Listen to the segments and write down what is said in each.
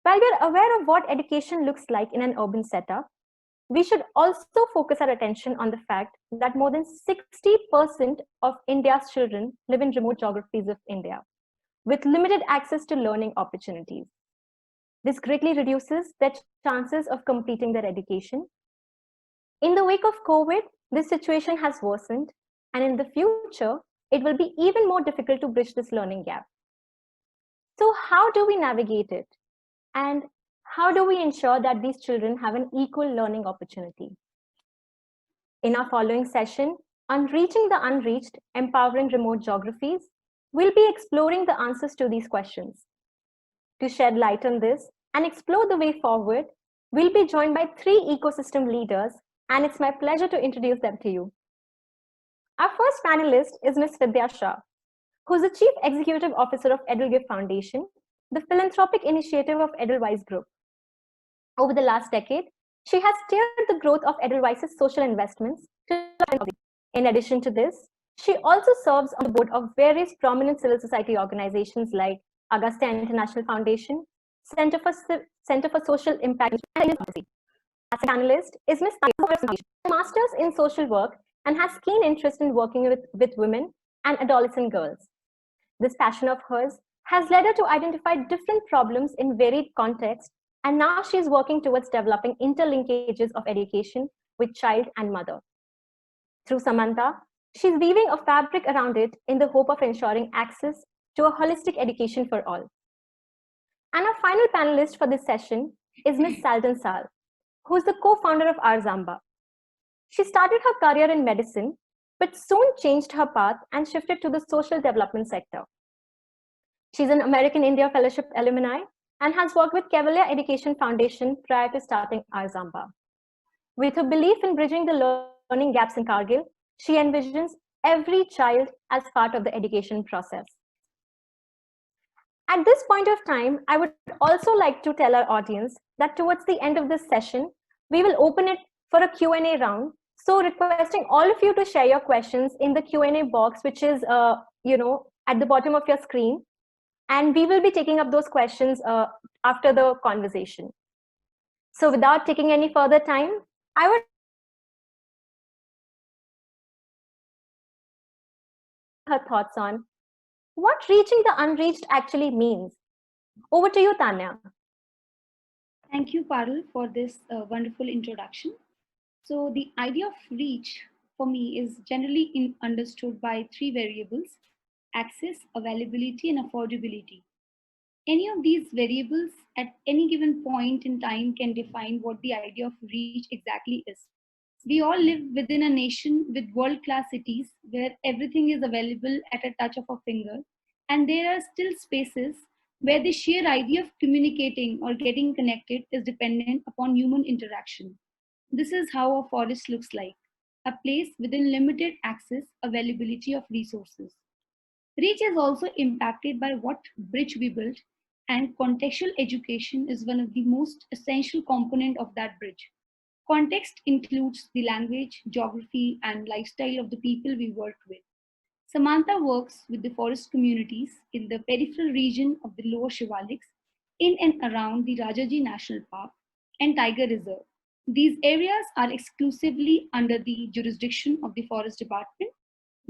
While we're aware of what education looks like in an urban setup, we should also focus our attention on the fact that more than 60% of India's children live in remote geographies of India, with limited access to learning opportunities. This greatly reduces their chances of completing their education. In the wake of COVID, this situation has worsened, and in the future, it will be even more difficult to bridge this learning gap. So, how do we navigate it? And how do we ensure that these children have an equal learning opportunity? In our following session on Reaching the Unreached, Empowering Remote Geographies, we'll be exploring the answers to these questions. To shed light on this and explore the way forward, we'll be joined by three ecosystem leaders, and it's my pleasure to introduce them to you. Our first panelist is Ms. Vidya Shah, who's the Chief Executive Officer of Edelgive Foundation, the philanthropic initiative of Edelweiss Group. Over the last decade, she has steered the growth of Edelweiss's social investments. In addition to this, she also serves on the board of various prominent civil society organizations like Augusta International Foundation, Center for Social Impact, and Policy. As a panelist is Ms. a master's in social work and has keen interest in working with women and adolescent girls. This passion of hers has led her to identify different problems in varied contexts, and now she is working towards developing interlinkages of education with child and mother. Through Samantha, she's weaving a fabric around it in the hope of ensuring access to a holistic education for all. And our final panelist for this session is Ms. Salden Sal, who is the co-founder of Arzamba. She started her career in medicine, but soon changed her path and shifted to the social development sector. She's an American India Fellowship alumni and has worked with Cavalier Education Foundation prior to starting Arzamba. With her belief in bridging the learning gaps in Kargil, she envisions every child as part of the education process. At this point of time, I would also like to tell our audience that towards the end of this session, we will open it for a Q&A round. So requesting all of you to share your questions in the Q&A box, which is at the bottom of your screen. And we will be taking up those questions after the conversation. So without taking any further time, I would her thoughts on what reaching the unreached actually means. Over to you, Tanya. Thank you, Parul, for this wonderful introduction. So the idea of reach for me is generally understood by three variables: access, availability, and affordability. Any of these variables at any given point in time can define what the idea of reach exactly is. We all live within a nation with world-class cities where everything is available at a touch of a finger, and there are still spaces where the sheer idea of communicating or getting connected is dependent upon human interaction. This is how a forest looks like: a place within limited access, availability of resources. Reach is also impacted by what bridge we build, and contextual education is one of the most essential component of that bridge. Context includes the language, geography, and lifestyle of the people we work with. Samantha works with the forest communities in the peripheral region of the lower Shivaliks, in and around the Rajaji National Park and Tiger Reserve. These areas are exclusively under the jurisdiction of the Forest Department,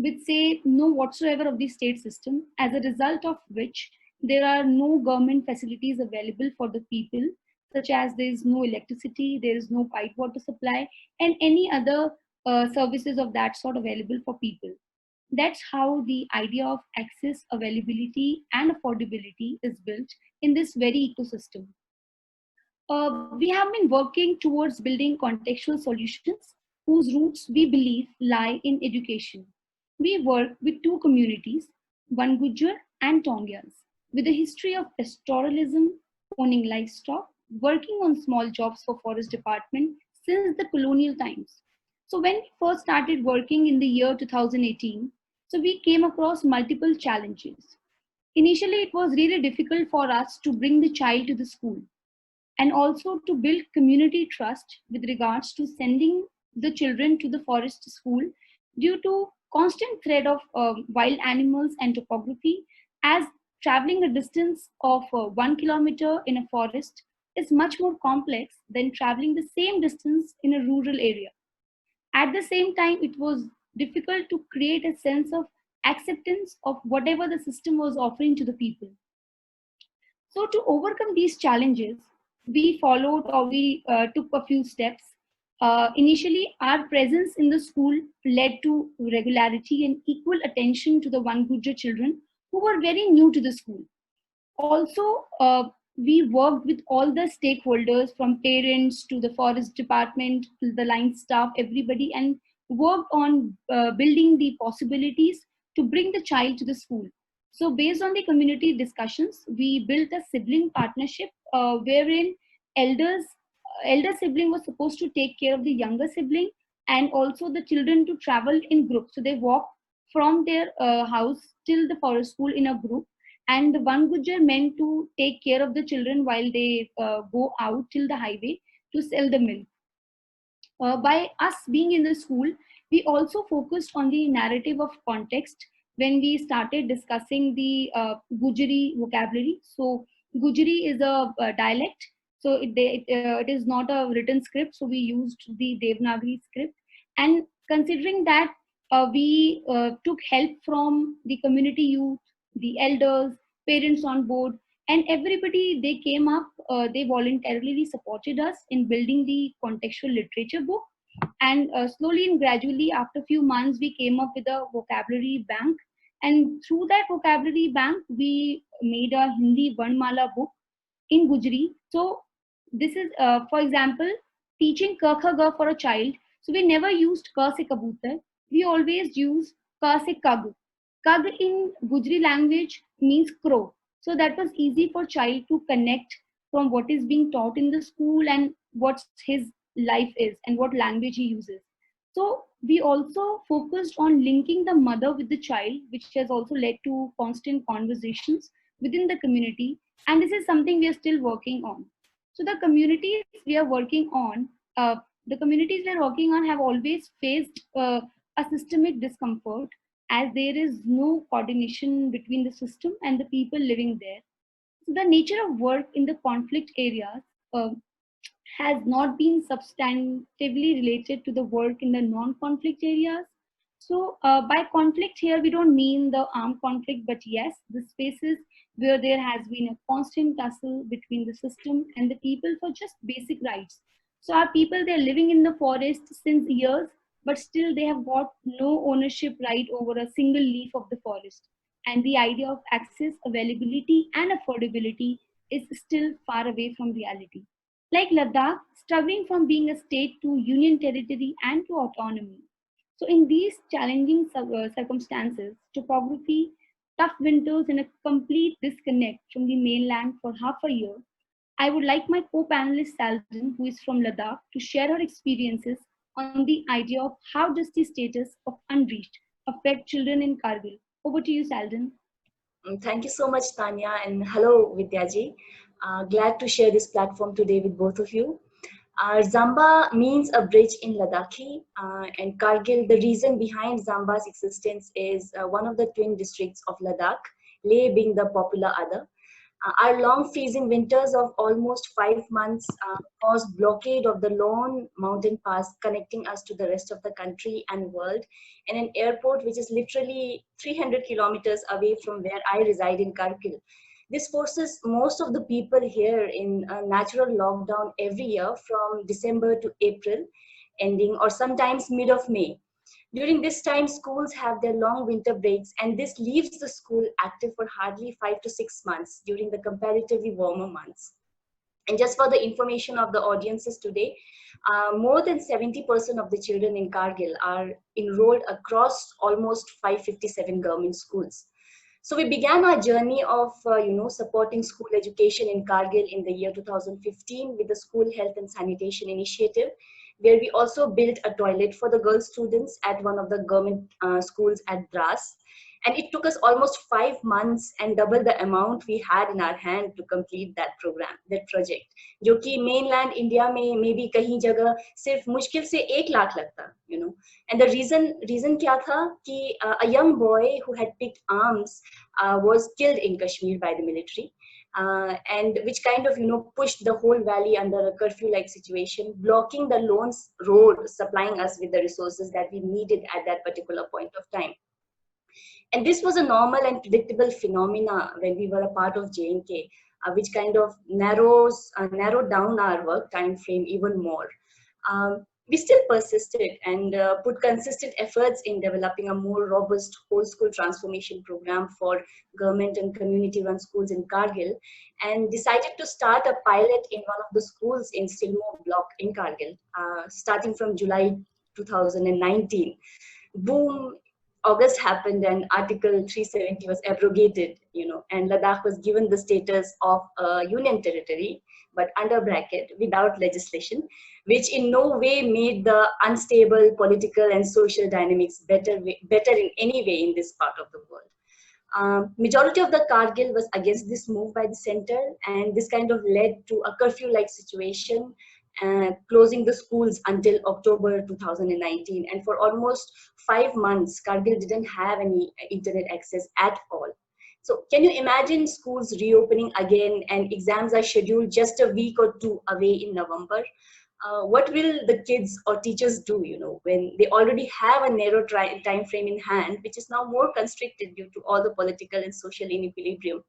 with say no whatsoever of the state system, as a result of which there are no government facilities available for the people, such as there is no electricity, there is no pipe water supply, and any other services of that sort available for people. That's how the idea of access, availability, and affordability is built in this very ecosystem. We have been working towards building contextual solutions whose roots we believe lie in education. We work with two communities, one Gujjar and Tongyas, with a history of pastoralism, owning livestock, working on small jobs for forest department since the colonial times. So when we first started working in the year 2018, so we came across multiple challenges. Initially, it was really difficult for us to bring the child to the school and also to build community trust with regards to sending the children to the forest school due to constant threat of wild animals and topography, as traveling a distance of 1 kilometer in a forest is much more complex than traveling the same distance in a rural area. At the same time, it was difficult to create a sense of acceptance of whatever the system was offering to the people. So, to overcome these challenges, we took a few steps. Initially, our presence in the school led to regularity and equal attention to the One Gujjar children who were very new to the school. Also, we worked with all the stakeholders from parents to the forest department to the line staff, everybody, and worked on building the possibilities to bring the child to the school. So based on the community discussions, we built a sibling partnership wherein elder sibling was supposed to take care of the younger sibling, and also the children to travel in groups. So they walk from their house till the forest school in a group, and the one Gujjar meant to take care of the children while they go out till the highway to sell the milk. By us being in the school, we also focused on the narrative of context when we started discussing the Gujari vocabulary. So Gujari is a dialect, so it is not a written script. So we used the Devanagari script, and considering that we took help from the community youth, the elders, parents on board, and everybody they came up, they voluntarily supported us in building the contextual literature book. And slowly and gradually, after a few months, we came up with a vocabulary bank, and through that vocabulary bank we made a Hindi Varnmala book in Gujari. So this is for example, teaching ka kha ga for a child. So we never used ka se kabutar, we always use ka se kag. Kag in Gujari language means crow. So that was easy for child to connect from what is being taught in the school and what his life is and what language he uses. So we also focused on linking the mother with the child, which has also led to constant conversations within the community. And this is something we are still working on. So uh, the communities we are working on have always faced a systemic discomfort, as there is no coordination between the system and the people living there. So the nature of work in the conflict areas has not been substantively related to the work in the non-conflict areas. So by conflict here, we don't mean the armed conflict, but yes, the spaces where there has been a constant tussle between the system and the people for just basic rights. So our people, they're living in the forest since years, but still they have got no ownership right over a single leaf of the forest. And the idea of access, availability, and affordability is still far away from reality. Like Ladakh, struggling from being a state to union territory and to autonomy. So, in these challenging circumstances, topography, tough winters, and a complete disconnect from the mainland for half a year, I would like my co panelist Saldin, who is from Ladakh, to share her experiences on the idea of how does the status of unreached affect children in Kargil. Over to you, Saldin. Thank you so much, Tanya, and hello, Vidyaji. Glad to share this platform today with both of you. Zamba means a bridge in Ladakhi, and Kargil, the reason behind Zamba's existence is one of the twin districts of Ladakh, Leh being the popular other. Our long freezing winters of almost 5 months caused blockade of the lone mountain pass connecting us to the rest of the country and world, and an airport which is literally 300 kilometers away from where I reside in Kargil. This forces most of the people here in a natural lockdown every year from December to April, ending or sometimes mid of May. During this time, schools have their long winter breaks, and this leaves the school active for hardly 5 to 6 months during the comparatively warmer months. And just for the information of the audiences today, more than 70% of the children in Kargil are enrolled across almost 557 government schools. So we began our journey of supporting school education in Kargil in the year 2015 with the School Health and Sanitation Initiative, where we also built a toilet for the girl students at one of the government schools at Dras. And it took us almost 5 months and double the amount we had in our hand to complete that program, that project. जो कि mainland India में maybe कहीं जगह सिर्फ मुश्किल से 1 लाख लगता, And the reason क्या था कि a young boy who had picked arms was killed in Kashmir by the military. and which kind of pushed the whole valley under a curfew-like situation, blocking the loans road, supplying us with the resources that we needed at that particular point of time. And this was a normal and predictable phenomena when we were a part of J&K, which kind of narrowed down our work time frame even more. We still persisted and put consistent efforts in developing a more robust whole school transformation program for government and community run schools in Kargil, and decided to start a pilot in one of the schools in Stillmore block in Kargil, starting from July 2019. Boom, August happened and Article 370 was abrogated, and Ladakh was given the status of a union territory, but under bracket, without legislation, which in no way made the unstable political and social dynamics better in any way in this part of the world. Majority of the Kargil was against this move by the center, and this kind of led to a curfew-like situation, closing the schools until October 2019. And for almost 5 months, Kargil didn't have any internet access at all. So can you imagine schools reopening again and exams are scheduled just a week or two away in November? What will the kids or teachers do, when they already have a narrow time frame in hand, which is now more constricted due to all the political and social inequilibrium?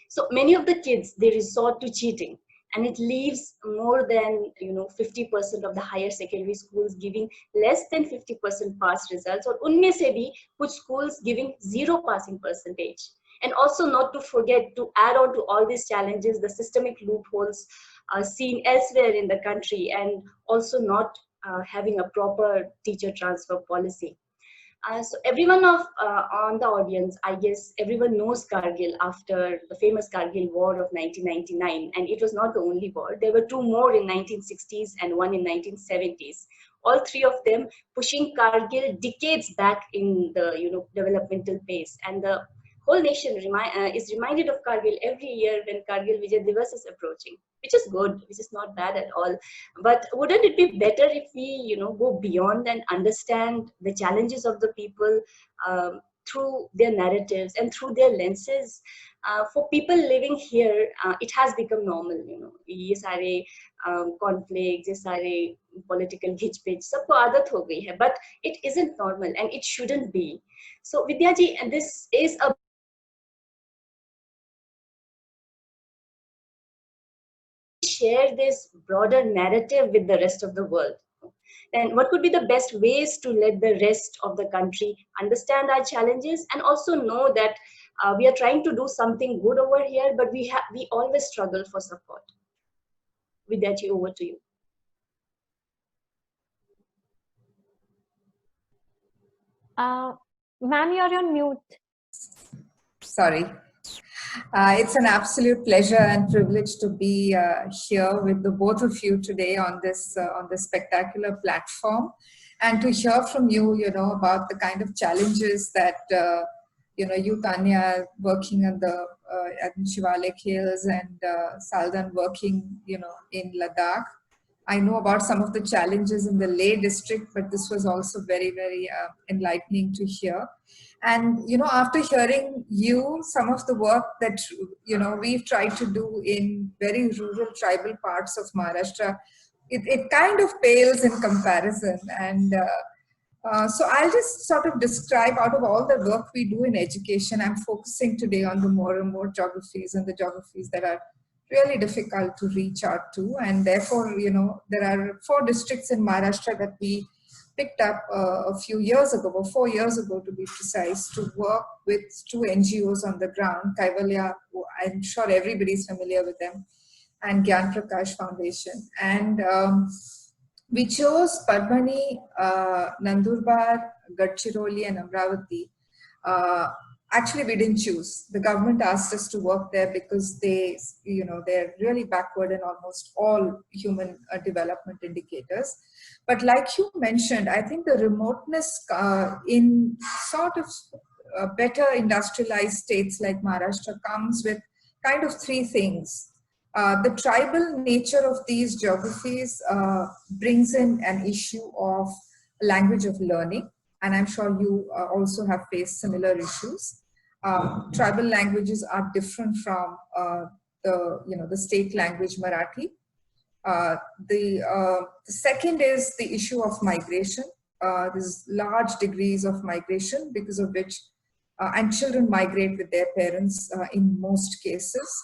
So many of the kids, they resort to cheating, and it leaves more than 50% of the higher secondary schools giving less than 50% pass results, or unme se bhi kuch schools giving 0 passing percentage. And also, not to forget, to add on to all these challenges, the systemic loopholes seen elsewhere in the country, and also not having a proper teacher transfer policy. So everyone on the audience, I guess everyone knows Kargil after the famous Kargil War of 1999, and it was not the only war. There were 2 more in 1960s and 1 in 1970s. All 3 of them pushing Kargil decades back in the developmental pace, and the whole nation is reminded of Kargil every year when Kargil Vijay Divas is approaching, which is good, which is not bad at all. But wouldn't it be better if we, go beyond and understand the challenges of the people through their narratives and through their lenses? For people living here, it has become normal, ये सारे conflicts, ये सारे political hitch-pitch, सबको आदत हो गई है, but it isn't normal and it shouldn't be. So Vidya ji, and this is a share this broader narrative with the rest of the world. Then what could be the best ways to let the rest of the country understand our challenges and also know that we are trying to do something good over here, but we always struggle for support. Vidyaji, over to you. Ma'am, you're on mute. Sorry. It's an absolute pleasure and privilege to be here with the both of you today on this spectacular platform, and to hear from you, about the kind of challenges that you, Tanya, working at the at Shivalik Hills, and Saldan working, in Ladakh. I know about some of the challenges in the Leh district, but this was also very, very enlightening to hear. And, after hearing some of the work that, we've tried to do in very rural tribal parts of Maharashtra, it kind of pales in comparison. And so I'll just sort of describe, out of all the work we do in education, I'm focusing today on the more remote geographies and the geographies that are really difficult to reach out to. And therefore, there are 4 districts in Maharashtra that we picked up a few years ago, or 4 years ago to be precise, to work with 2 NGOs on the ground, Kaivalya, I'm sure everybody's familiar with them, and Gyan Prakash Foundation. And we chose Parbhani, Nandurbar, Gadchiroli, and Amravati. Actually, we didn't choose. The government asked us to work there because they're really backward in almost all human development indicators. But like you mentioned, I think the remoteness in sort of better industrialized states like Maharashtra comes with kind of 3 things. The tribal nature of these geographies brings in an issue of language of learning. And I'm sure you also have faced similar issues. Tribal languages are different from the state language Marathi. The second is the issue of migration. There's large degrees of migration because of which, and children migrate with their parents in most cases.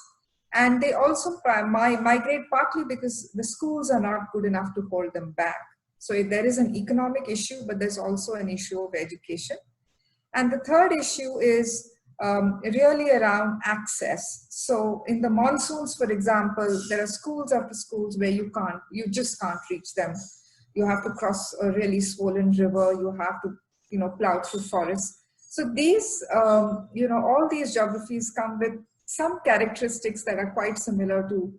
And they also migrate partly because the schools are not good enough to hold them back. So there is an economic issue, but there's also an issue of education. And the third issue is really around access. So in the monsoons, for example, there are schools after schools where you just can't reach them. You have to cross a really swollen river. You have to, plow through forests. So these, all these geographies come with some characteristics that are quite similar to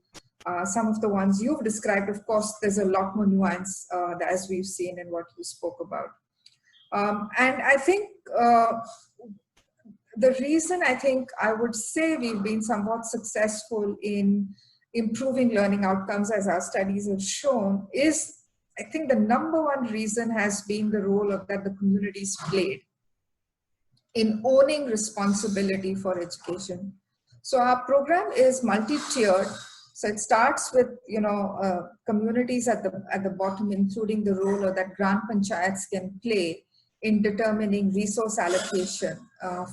some of the ones you've described. Of course, there's a lot more nuance as we've seen in what you spoke about. And I think the reason I would say we've been somewhat successful in improving learning outcomes, as our studies have shown, is I think the number one reason has been the role that the communities played in owning responsibility for education. So our program is multi-tiered. So it starts with communities at the bottom, including the role that Gram Panchayats can play in determining resource allocation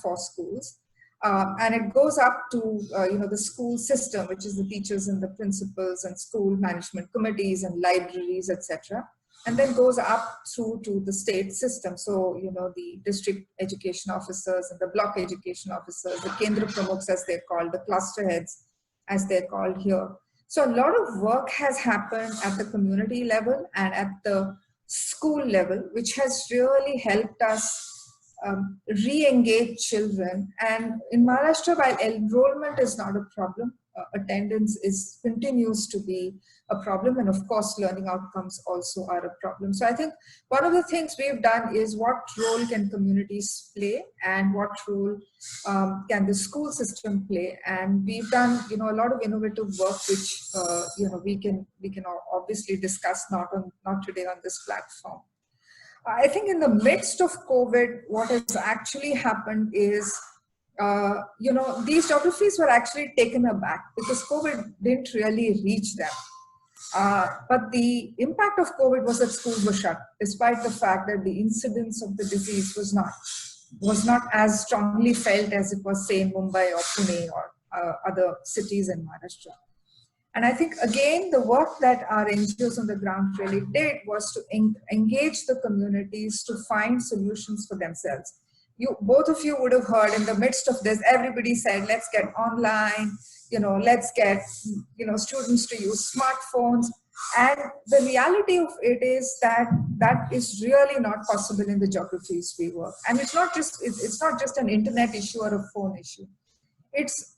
for schools. And it goes up to the school system, which is the teachers and the principals and school management committees and libraries, etc. And then goes up through to the state system. So, the district education officers and the block education officers, the Kendra Pramukhs as they're called, the cluster heads as they're called here. So a lot of work has happened at the community level and at the school level, which has really helped us re-engage children. And in Maharashtra, while enrollment is not a problem, attendance continues to be a problem, and of course learning outcomes also are a problem. So I think one of the things we've done is what role can communities play and what role can the school system play, and we've done a lot of innovative work which we can obviously discuss not today on this platform. I think in the midst of COVID, what has actually happened is these geographies were actually taken aback because COVID didn't really reach them. But the impact of COVID was that schools were shut, despite the fact that the incidence of the disease was not as strongly felt as it was, say, in Mumbai or Pune or other cities in Maharashtra. And I think, again, the work that our NGOs on the ground really did was to engage the communities to find solutions for themselves. Both of you would have heard in the midst of this, everybody said, let's get online, let's get, students to use smartphones. And the reality of it is that is really not possible in the geographies we work. And it's not just an internet issue or a phone issue. It's,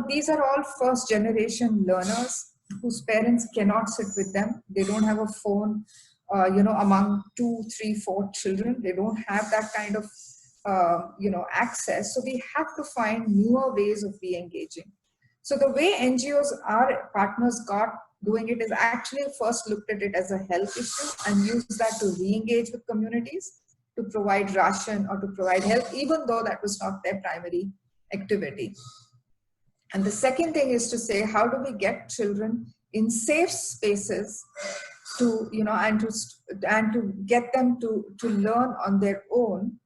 these are all first generation learners whose parents cannot sit with them. They don't have a phone, among 2, 3, 4 children. They don't have that kind of, access. So we have to find newer ways of re-engaging. So the way NGOs, our partners, got doing it is actually first looked at it as a health issue and used that to re-engage with communities, to provide ration or to provide help, even though that was not their primary activity. And the second thing is to say, how do we get children in safe spaces to, and to get them to learn on their own,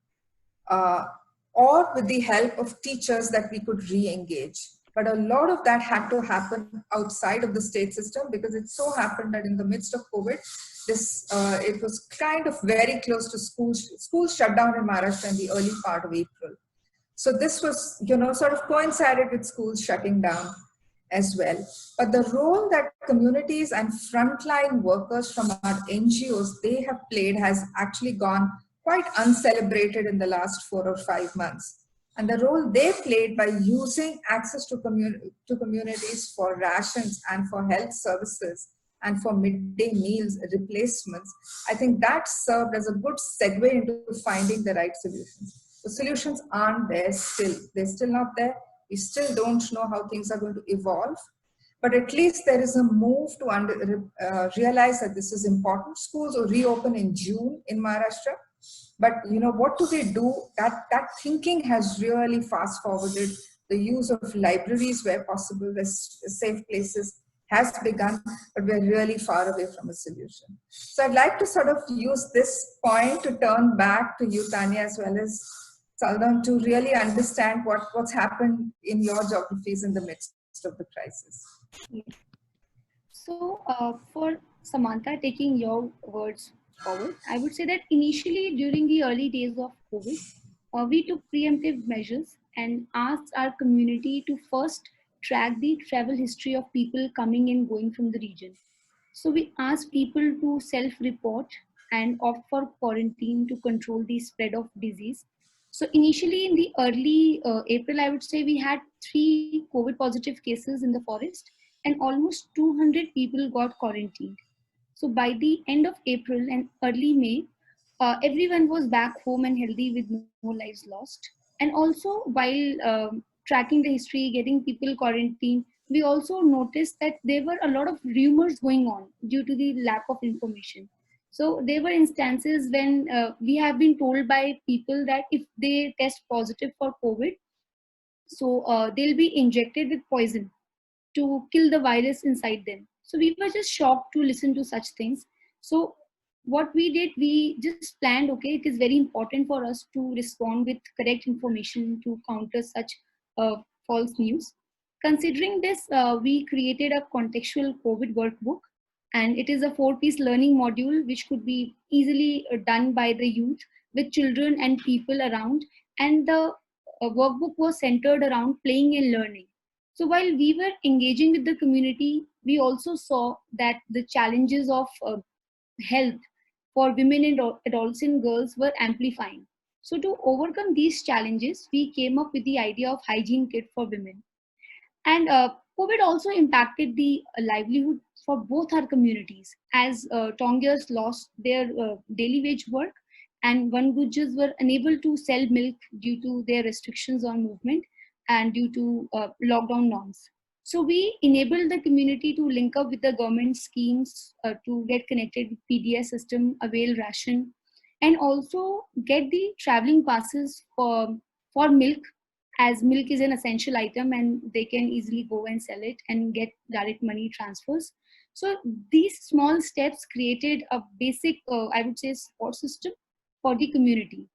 or with the help of teachers that we could re-engage. But a lot of that had to happen outside of the state system, because it so happened that in the midst of COVID, it was kind of very close to schools shut down in Maharashtra in the early part of April. So this was, sort of coincided with schools shutting down as well. But the role that communities and frontline workers from our NGOs, they have played has actually gone quite uncelebrated in the last 4 or 5 months. And the role they played by using access to communities for rations and for health services and for midday meals replacements, I think that served as a good segue into finding the right solutions. The solutions aren't there still. They're still not there. We still don't know how things are going to evolve. But at least there is a move to realize that this is important. Schools will reopen in June in Maharashtra. But what do they do? That thinking has really fast forwarded. The use of libraries where possible, as safe places, has begun, but we're really far away from a solution. So I'd like to sort of use this point to turn back to you, Tanya, as well as Saldon, to really understand what's happened in your geographies in the midst of the crisis. So for Samantha, taking your words forward, I would say that initially during the early days of COVID, we took preemptive measures and asked our community to first track the travel history of people coming and going from the region. So we asked people to self-report and opt for quarantine to control the spread of disease. So initially in the early April, I would say we had 3 COVID positive cases in the forest and almost 200 people got quarantined. So by the end of April and early May, everyone was back home and healthy with no lives lost. And also while tracking the history, getting people quarantined, we also noticed that there were a lot of rumors going on due to the lack of information. So there were instances when we have been told by people that if they test positive for COVID, so they'll be injected with poison to kill the virus inside them. So we were just shocked to listen to such things. So what we did, we just planned, okay, it is very important for us to respond with correct information to counter such false news. Considering this, we created a contextual COVID workbook, and it is a 4-piece learning module which could be easily done by the youth with children and people around. And the workbook was centered around playing and learning. So while we were engaging with the community, we also saw that the challenges of health for women and adolescent girls were amplifying. So to overcome these challenges, we came up with the idea of hygiene kit for women. And COVID also impacted the livelihood for both our communities, as Tongiers lost their daily wage work and Vangujjas were unable to sell milk due to their restrictions on movement and due to lockdown norms. So we enabled the community to link up with the government schemes to get connected with PDS system, avail ration, and also get the traveling passes for milk, as milk is an essential item and they can easily go and sell it and get direct money transfers. So these small steps created a basic, I would say, support system for the community.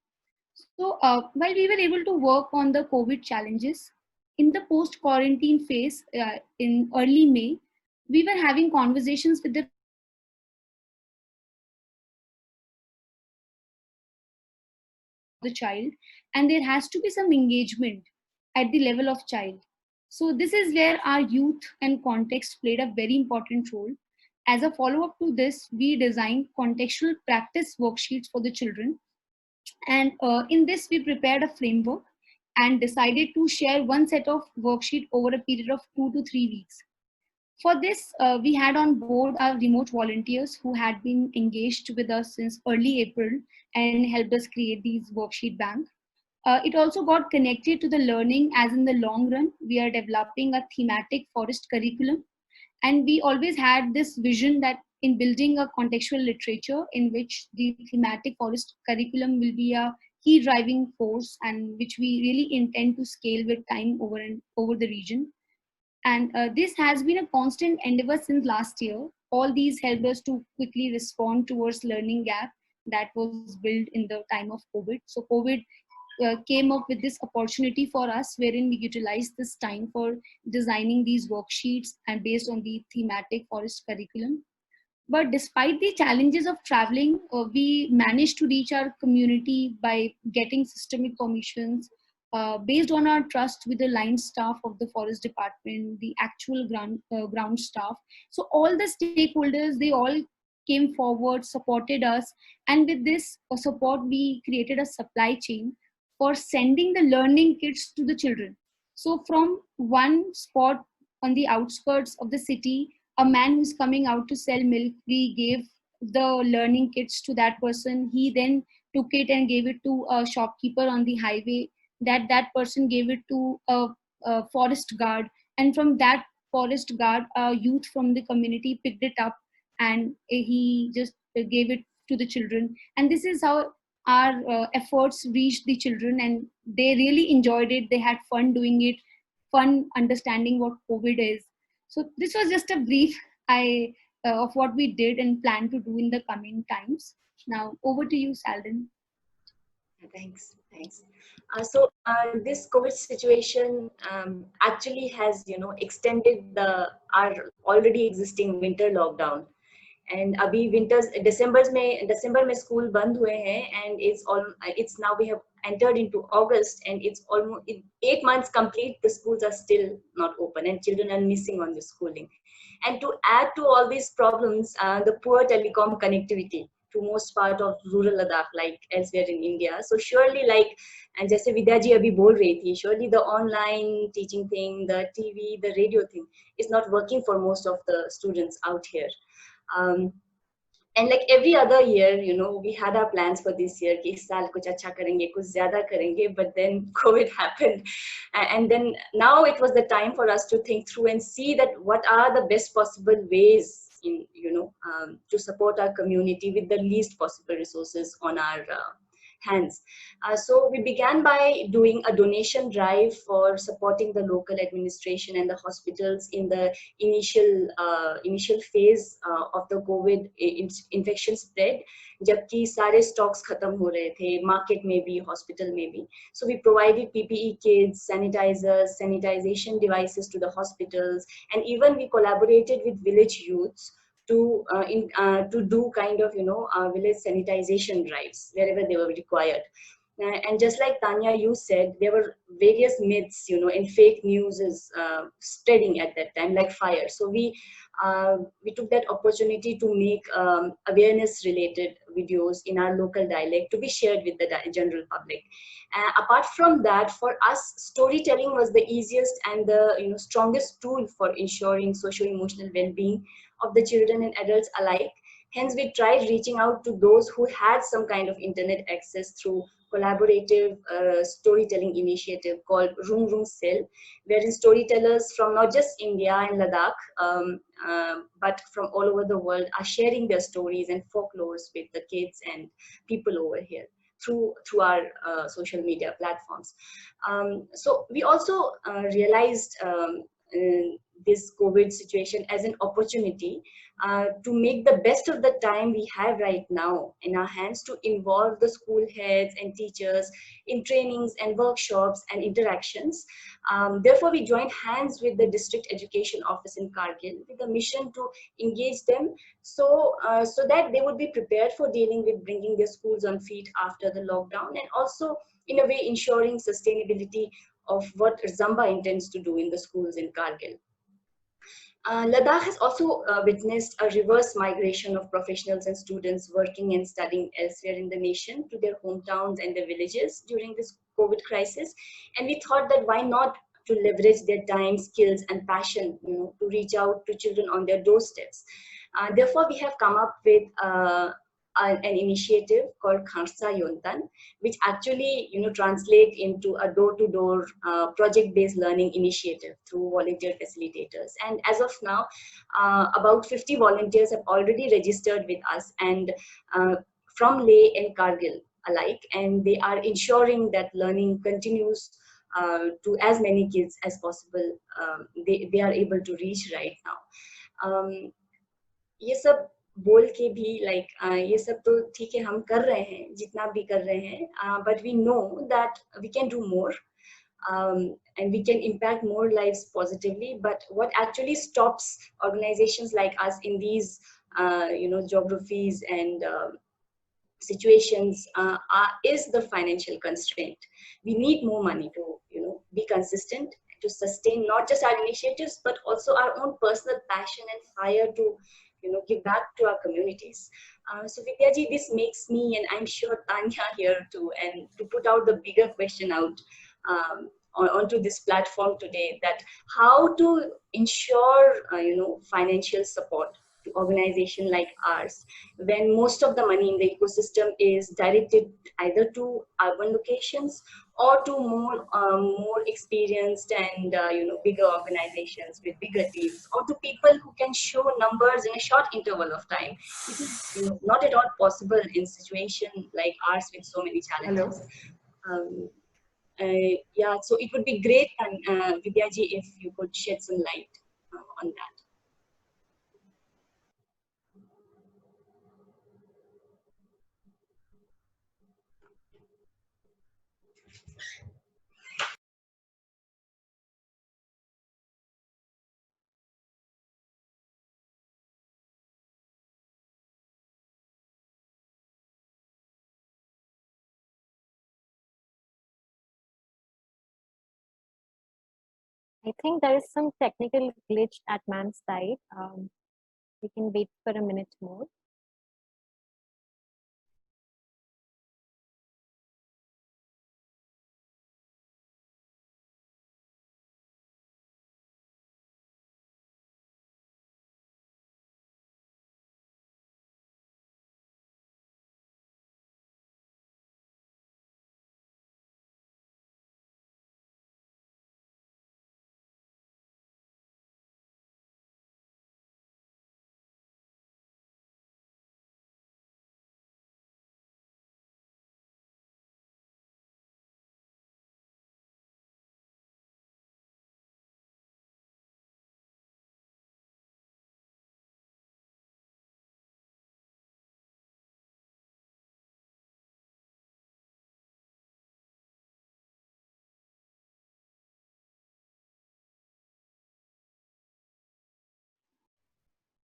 So while we were able to work on the COVID challenges, in the post-quarantine phase in early May, we were having conversations with the child, and there has to be some engagement at the level of child. So this is where our youth and context played a very important role. As a follow-up to this, we designed contextual practice worksheets for the children. And in this, we prepared a framework and decided to share one set of worksheet over a period of 2 to 3 weeks. For this, we had on board our remote volunteers who had been engaged with us since early April and helped us create these worksheet bank. It also got connected to the learning, as in the long run, we are developing a thematic forest curriculum. And we always had this vision that in building a contextual literature in which the thematic forest curriculum will be a key driving force and which we really intend to scale with time over the region. And this has been a constant endeavor since last year. All these helped us to quickly respond towards learning gap that was built in the time of COVID. So COVID came up with this opportunity for us wherein we utilized this time for designing these worksheets and based on the thematic forest curriculum. But despite the challenges of traveling, we managed to reach our community by getting systemic permissions based on our trust with the line staff of the forest department, the actual ground staff. So all the stakeholders, they all came forward, supported us. And with this support, we created a supply chain for sending the learning kits to the children. So from one spot on the outskirts of the city, a man who's coming out to sell milk, we gave the learning kits to that person. He then took it and gave it to a shopkeeper on the highway. That person gave it to a forest guard. And from that forest guard, a youth from the community picked it up and he just gave it to the children. And this is how our efforts reached the children and they really enjoyed it. They had fun doing it, fun understanding what COVID is. So this was just a brief of what we did and plan to do in the coming times. Now over to you, Saldin. Thanks, thanks. This COVID situation actually has, extended our already existing winter lockdown. And अभी winters December में school बंद हुए हैं, and it's now we have entered into August, and it's almost 8 months complete. The schools are still not open, and children are missing on the schooling. And to add to all these problems, the poor telecom connectivity to most part of rural Ladakh, like elsewhere in India. So surely, like, and जैसे विद्या जी अभी बोल रही थी, surely the online teaching thing, the TV, the radio thing is not working for most of the students out here. And like every other year, we had our plans for this year कि इस साल कुछ अच्छा करेंगे, कुछ ज़्यादा करेंगे, but then COVID happened. And then now it was the time for us to think through and see that what are the best possible ways in, to support our community with the least possible resources on our hands. So we began by doing a donation drive for supporting the local administration and the hospitals in the initial phase of the COVID infection spread. जबकि सारे stocks खत्म हो रहे थे, market में भी, hospital में भी. So we provided PPE kits, sanitizers, sanitization devices to the hospitals, and even we collaborated with village youths to do kind of village sanitization drives wherever they were required. And just like Tanya, you said, there were various myths, and fake news is spreading at that time like fire. So we took that opportunity to make awareness related videos in our local dialect to be shared with the general public. Apart from that, for us, storytelling was the easiest and the strongest tool for ensuring socio-emotional well-being of the children and adults alike. Hence, we tried reaching out to those who had some kind of internet access through collaborative storytelling initiative called Room Room Cell, wherein storytellers from not just India and Ladakh, but from all over the world are sharing their stories and folklores with the kids and people over here through our social media platforms. So we also realized this COVID situation as an opportunity to make the best of the time we have right now in our hands to involve the school heads and teachers in trainings and workshops and interactions. Therefore, we joined hands with the district education office in Kargil with a mission to engage them so that they would be prepared for dealing with bringing their schools on feet after the lockdown, and also in a way ensuring sustainability of what Zamba intends to do in the schools in Kargil. Ladakh has also witnessed a reverse migration of professionals and students working and studying elsewhere in the nation to their hometowns and their villages during this COVID crisis. And we thought that why not to leverage their time, skills, and passion, to reach out to children on their doorsteps. Therefore, we have come up with an initiative called Kharsa Yontan, which actually translate into a door-to-door project-based learning initiative through volunteer facilitators. And as of now, about 50 volunteers have already registered with us, and from Leh and Kargil alike, and they are ensuring that learning continues to as many kids as possible. They are able to reach right now. ये सब बोल के भी ये सब तो ठीक है, हम कर रहे हैं जितना भी कर रहे हैं, but we know that we can do more, and we can impact more lives positively. But what actually stops organizations like us in these geographies and situations is the financial constraint. We need more money to be consistent, to sustain not just our initiatives but also our own personal passion and fire to give back to our communities. So Vidya ji, this makes me, and I'm sure Tanya here too, and to put out the bigger question out onto this platform today, that how to ensure financial support to organization like ours when most of the money in the ecosystem is directed either to urban locations or to more experienced and bigger organizations with bigger teams, or to people who can show numbers in a short interval of time. It is not at all possible in situation like ours with so many Hello. challenges. Um, yeah, so it would be great, Vidyaji, if you could shed some light on that. I think there is some technical glitch at ma'am's side. We can wait for a minute more.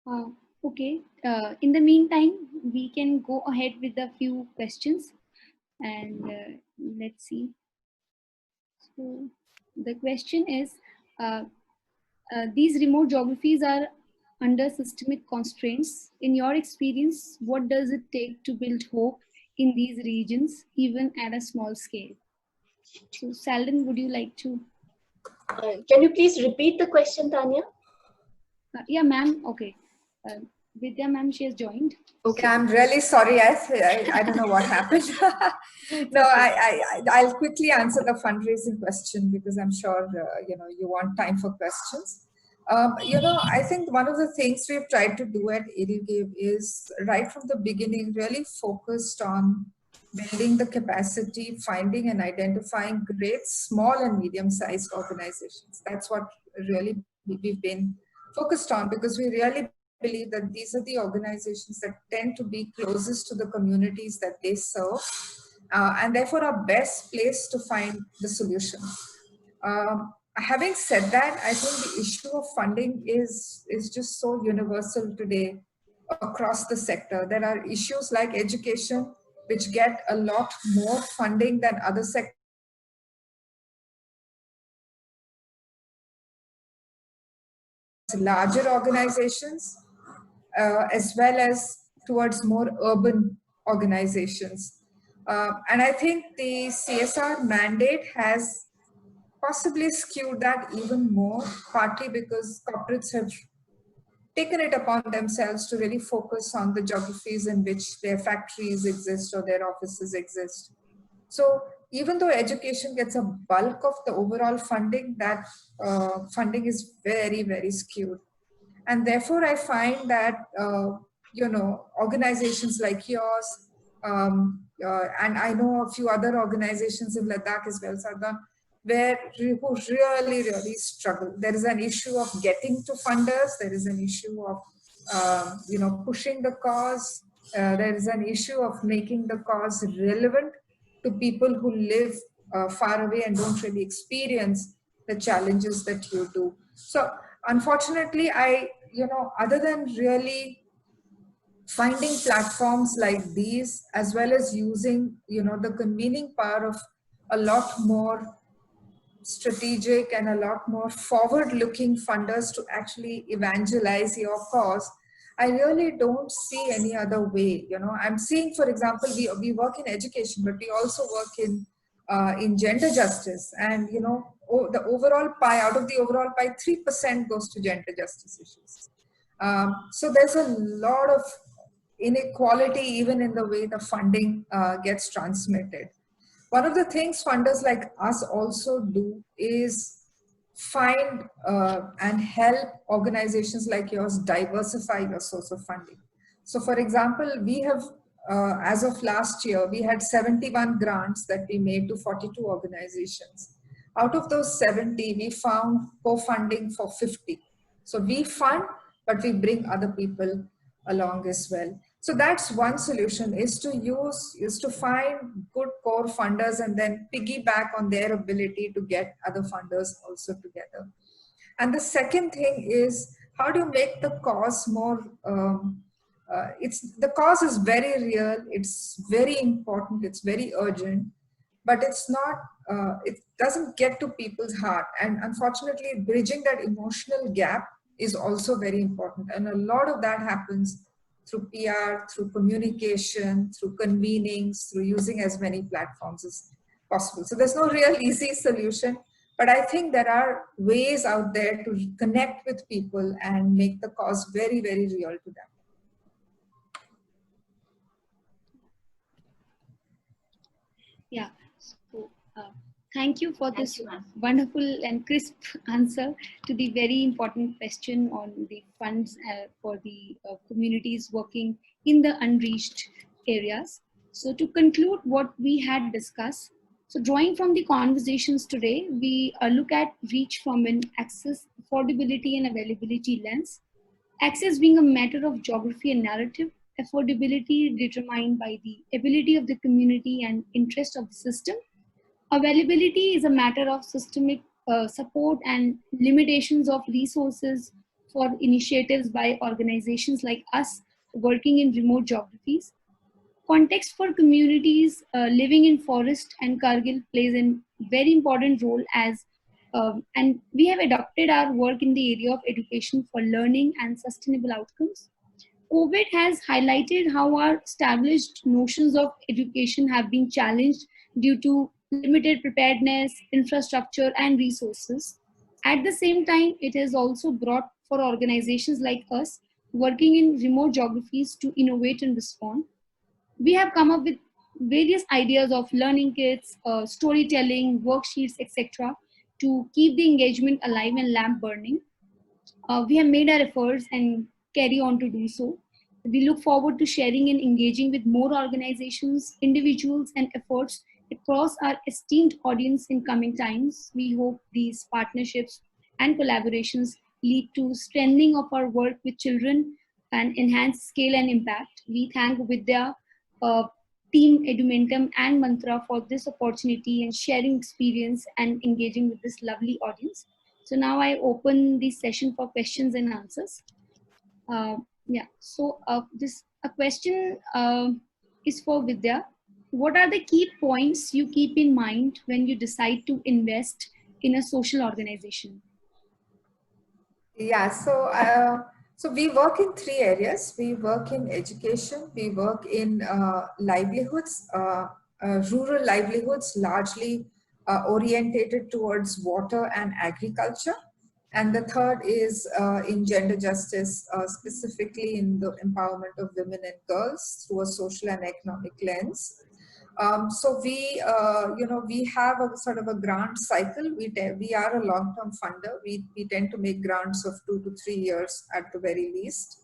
Uh, okay. In the meantime, we can go ahead with a few questions, and let's see. So the question is, uh, these remote geographies are under systemic constraints. In your experience, what does it take to build hope in these regions, even at a small scale? So, Saldon, would you like to? Can you please repeat the question, Tanya? Yeah, ma'am. Okay. Vidya, ma'am, she has joined. Okay, I'm really sorry. I don't know what happened. No, I'll quickly answer the fundraising question because I'm sure you want time for questions. I think one of the things we've tried to do at EduGave is right from the beginning really focused on building the capacity, finding and identifying great small and medium-sized organizations. That's what really we've been focused on, because we really believe that these are the organizations that tend to be closest to the communities that they serve, and therefore are best placed to find the solution. Having said that, I think the issue of funding is just so universal today across the sector. There are issues like education, which get a lot more funding than other sectors. Larger organizations, as well as towards more urban organizations. And I think the CSR mandate has possibly skewed that even more, partly because corporates have taken it upon themselves to really focus on the geographies in which their factories exist or their offices exist. So even though education gets a bulk of the overall funding, that funding is very, very skewed. And therefore, I find that, organizations like yours, and I know a few other organizations in Ladakh as well, Sardan, who really, really struggle. There is an issue of getting to funders. There is an issue of, pushing the cause. There is an issue of making the cause relevant to people who live far away and don't really experience the challenges that you do. So unfortunately, other than really finding platforms like these, as well as using, the convening power of a lot more strategic and a lot more forward-looking funders to actually evangelize your cause, I really don't see any other way. I'm seeing, for example, we work in education, but we also work in gender justice, and the overall pie, out of the overall pie, 3% goes to gender justice issues. So there's a lot of inequality even in the way the funding gets transmitted. one of the things funders like us also do is find and help organizations like yours diversify your source of funding. So for example, we have, as of last year, we had 71 grants that we made to 42 organizations. Out of those 70, we found co-funding for 50. So we fund, but we bring other people along as well. So that's one solution, is to find good core funders and then piggyback on their ability to get other funders also together. And the second thing is, how do you make the cause more, the cause is very real, it's very important, it's very urgent, but it's not, it doesn't get to people's heart. And unfortunately, bridging that emotional gap is also very important. And a lot of that happens through PR, through communication, through convenings, through using as many platforms as possible. So there's no real easy solution, but I think there are ways out there to connect with people and make the cause very, very real to them. Yeah, so thank you for this wonderful and crisp answer to the very important question on the funds for the communities working in the unreached areas. So to conclude what we had discussed, so drawing from the conversations today, we look at reach from an access, affordability and availability lens. Access being a matter of geography and narrative, affordability determined by the ability of the community and interest of the system. Availability is a matter of systemic support and limitations of resources for initiatives by organizations like us working in remote geographies. Context for communities living in forest and Kargil plays a very important role as and we have adopted our work in the area of education for learning and sustainable outcomes. COVID has highlighted how our established notions of education have been challenged due to limited preparedness, infrastructure, and resources. At the same time, it has also brought for organizations like us working in remote geographies to innovate and respond. We have come up with various ideas of learning kits, storytelling, worksheets, etc. to keep the engagement alive and lamp burning. We have made our efforts and carry on to do so. We look forward to sharing and engaging with more organizations, individuals, and efforts across our esteemed audience in coming times. We hope these partnerships and collaborations lead to strengthening of our work with children and enhance scale and impact. We thank Vidya, Team Edumentum, and Mantra for this opportunity and sharing experience and engaging with this lovely audience. So now I open the session for questions and answers. So a question is for Vidya. What are the key points you keep in mind when you decide to invest in a social organization? Yeah, so we work in three areas. We work in education, we work in livelihoods, rural livelihoods, largely orientated towards water and agriculture. And the third is in gender justice, specifically in the empowerment of women and girls through a social and economic lens. So we have a sort of a grant cycle. We are a long-term funder. We tend to make grants of 2 to 3 years at the very least.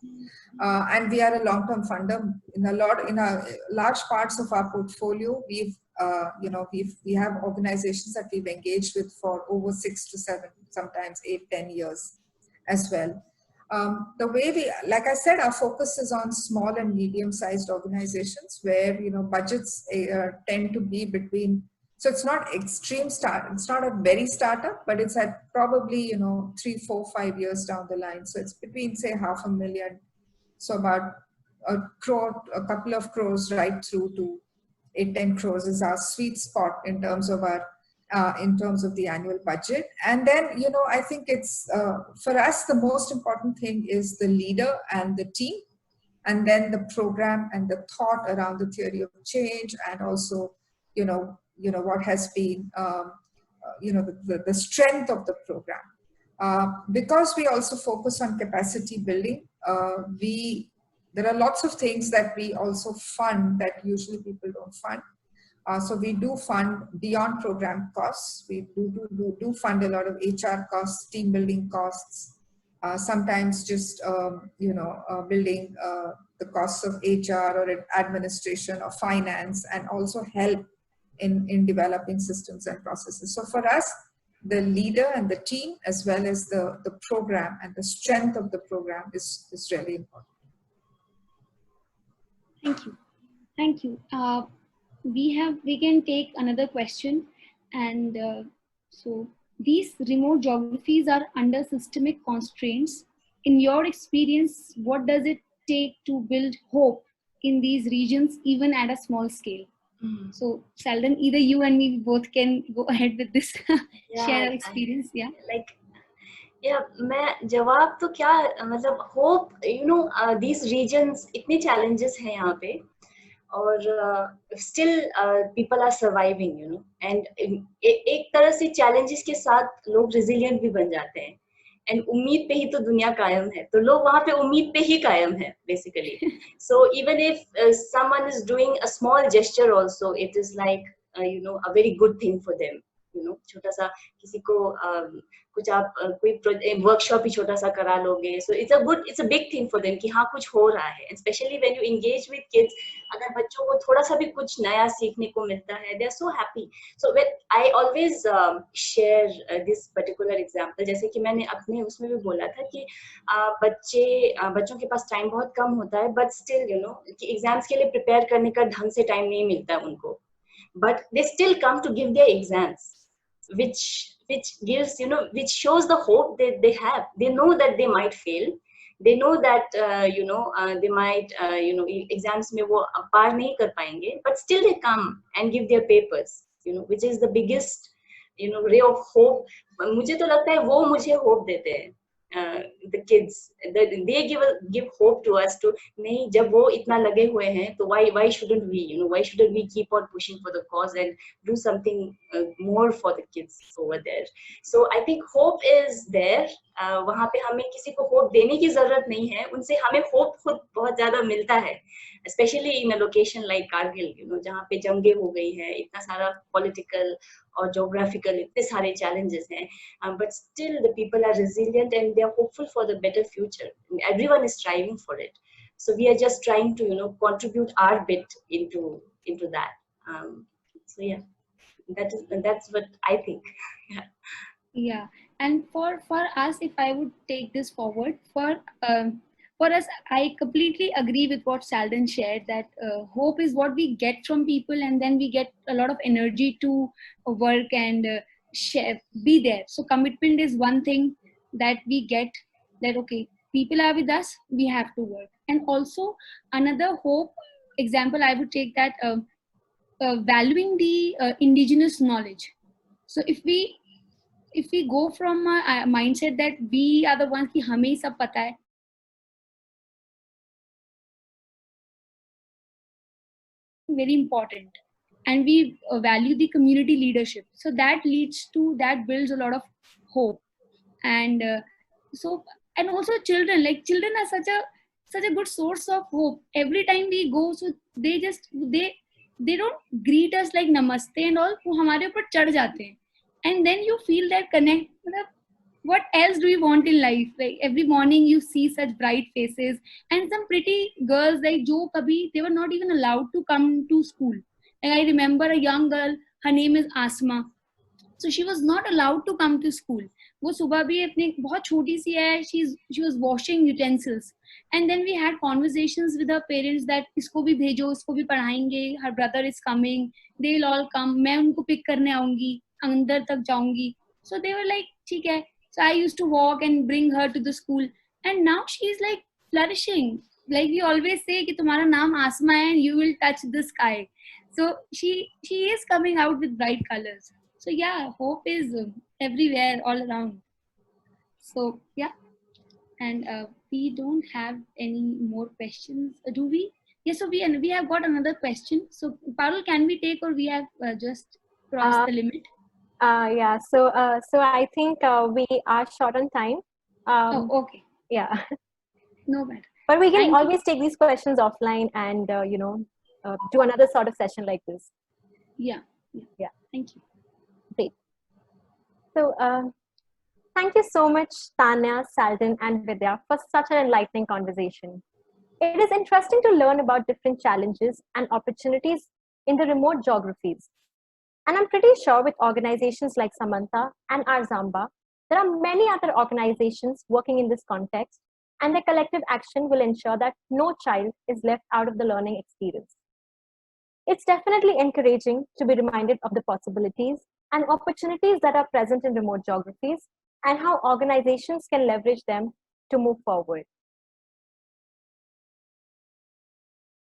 And we are a long-term funder. In a large parts of our portfolio, we have organizations that we've engaged with for over 6 to 7, sometimes 8, 10 years as well. The way like I said, our focus is on small and medium-sized organizations where, budgets tend to be between, so it's not extreme it's not a very startup, but it's at probably, 3, 4, 5 years down the line. So it's between, say, $500,000, so about a crore, a couple of crores right through to 8-10 crores is our sweet spot in terms of our in terms of the annual budget. And then, I think it's, for us, the most important thing is the leader and the team, and then the program and the thought around the theory of change, and also, what has been, the strength of the program. Because we also focus on capacity building, there are lots of things that we also fund that usually people don't fund. So we do fund beyond program costs. We do fund a lot of HR costs, team building costs, sometimes just, building the costs of HR or administration or finance, and also help in developing systems and processes. So for us, the leader and the team, as well as the program and the strength of the program is really important. Thank you. Thank you. We can take another question. And so these remote geographies are under systemic constraints. In your experience, what does it take to build hope in these regions, even at a small scale? So Sheldon, either you and me both can go ahead with this share of experience. Yeah. Like, yeah, मैं जवाब तो क्या मतलब hope, these regions इतने challenges हैं यहाँ पे, और still people are surviving, and एक तरह से challenges के साथ लोग resilient भी बन जाते हैं, and उम्मीद पे ही तो दुनिया कायम है, तो लोग वहाँ पे उम्मीद पे ही कायम है basically. So even if someone is doing a small gesture also, it is like a very good thing for them. छोटा सा किसी को कुछ आप कोई वर्कशॉप ही छोटा सा करा लोगे, so it's a big thing for them कि हाँ कुछ हो रहा है, especially when you engage with kids. अगर बच्चों को थोड़ा सा भी कुछ नया सीखने को मिलता है, they are so happy. So when I always share this particular example, जैसे कि मैंने अपने उसमें भी बोला था कि बच्चों के पास टाइम बहुत कम होता है, but still कि एग्जाम्स के लिए प्रिपेयर करने का ढंग से टाइम नहीं मिलता उनको, but they still come to give their exams, which gives which shows the hope that they have. They know that they might fail, they know that they might exams में वो पार नहीं कर पाएंगे, but still they come and give their papers, which is the biggest ray of hope. मुझे तो लगता है वो मुझे hope देते हैं, the kids, they give hope to us to नहीं, जब वो इतना लगे हुए हैं तो why shouldn't we keep on pushing for the cause and do something more for the kids over there. So I think hope is there. वहाँ पे हमें किसी को hope देने की जरूरत नहीं है, उनसे हमें hope खुद बहुत ज्यादा मिलता है, especially in a location like Kargil, जहाँ पे जंगे हो गई है, इतना सारा political और geographical इतने सारे challenges हैं, but still the people are resilient and they are hopeful for the better future. Everyone is striving for it, so we are just trying to contribute our bit into that. So yeah, that's what I think. Yeah, and for us, if I would take this forward, for us, I completely agree with what Sheldon shared, that hope is what we get from people, and then we get a lot of energy to work and share, be there. So commitment is one thing that we get, that okay, people are with us, we have to work. And also another hope example I would take, that valuing the indigenous knowledge. So if we go from a mindset that we are the ones कि हमें ही सब पता है, very important, and we value the community leadership, so that builds a lot of hope. And and also children are such a good source of hope. Every time we go, so they don't greet us like namaste and all, वो हमारे ऊपर चढ़ जाते हैं, and then you feel that connect. What else do you want in life? Like every morning you see such bright faces, and some pretty girls like जो कभी they were not even allowed to come to school. And I remember a young girl, her name is Asma. So she was not allowed to come to school. वो सुबह भी अपने बहुत छोटी सी है, she was washing utensils, and then we had conversations with her parents that इसको भी भेजो, इसको भी पढ़ाएंगे, her brother is coming, they'll all come, मैं उनको pick करने आऊंगी, अंदर तक जाऊंगी. So they were like ठीक है. So I used to walk and bring her to the school, and now she's like flourishing. Like we always say कि तुम्हारा नाम आसमा है and you will touch the sky. So she is coming out with bright colors. So yeah, hope is everywhere, all around. So yeah, and we don't have any more questions, do we? Yes, so we have got another question. So Parul, can we take, or we have just crossed the limit? Yeah, so I think we are short on time. Oh, okay. Yeah. No bad. But we can always take these questions offline and do another sort of session like this. Yeah. Yeah. Thank you. Great. So thank you so much, Tanya, Salden, and Vidya, for such an enlightening conversation. It is interesting to learn about different challenges and opportunities in the remote geographies. And I'm pretty sure with organizations like Samantha and Arzamba, there are many other organizations working in this context, and their collective action will ensure that no child is left out of the learning experience. It's definitely encouraging to be reminded of the possibilities and opportunities that are present in remote geographies and how organizations can leverage them to move forward.